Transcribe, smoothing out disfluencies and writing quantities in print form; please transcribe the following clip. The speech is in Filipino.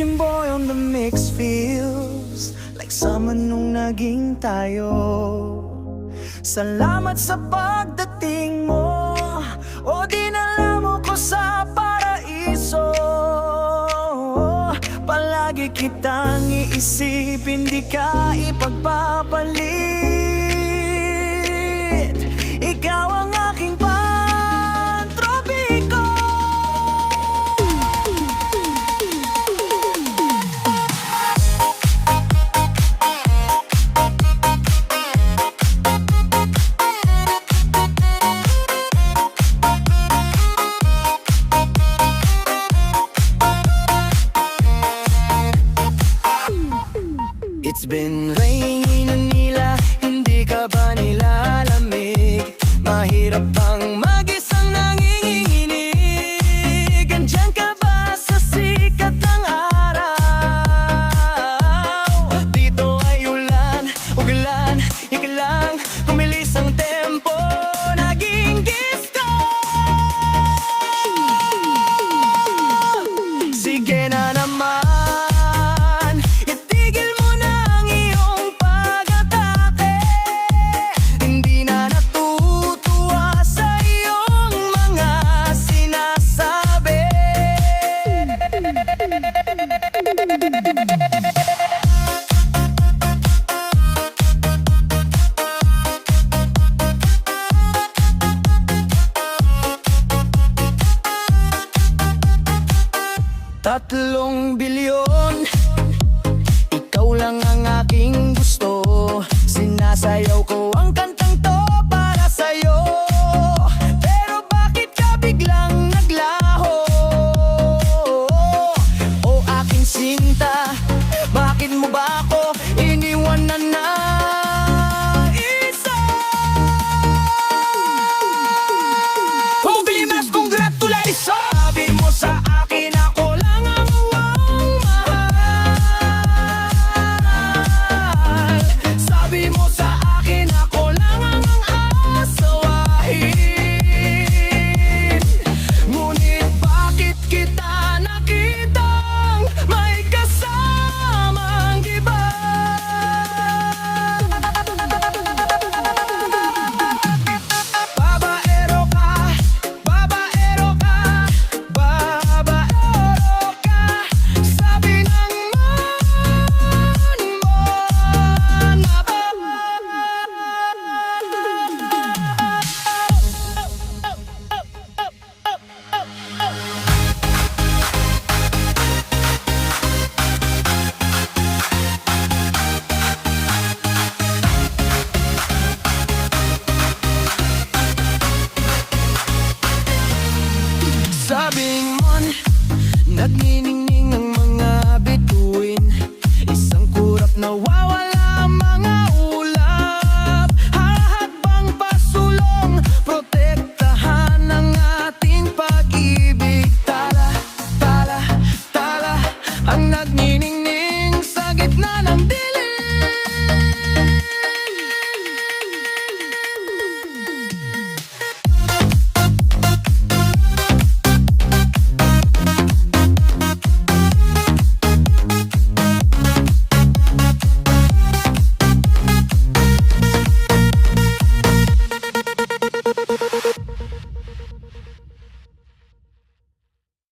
Dream boy on the mix feels like summer nung naging tayo. Salamat sa pagdating mo, o dinala mo ko sa paraiso. Palagi kitang iisipin, di ka ipagpapalit. Ikaw ang aking pantropiko. It's been raining Manila, hindi ka ba nilalamig? Mahirap bang mag-isang nanginginig? Andiyan ka ba sa sikat ng araw? Dito ay ulan, uglan, iklang, kumilis ang tempo, naging gisto. Sige na naman, Tatlong bilyon, ikaw lang ang aking gusto. Sinasayaw ko ang kantang to para sa'yo. Pero bakit ka biglang naglaho? O aking sinta, bakit mo ba ako iniwanan na isa? Problemas, congratulations! Sabi mo sa akin ako lang ang mahal. Sabi mo sa akin ako lang ang aasawahin. Ngunit bakit kita nakitang may kasamang iba? Babaero ka, babaero ka, babaero ka. Sabi ng sabing mon, nagniningning ang mga bituin. Isang kurap na wawala ang mga ulap. Hahat bang pasulong, protektahan ang ating pag-ibig. Tala, tala, tala, ang nagniningning sa gitna ng dilim.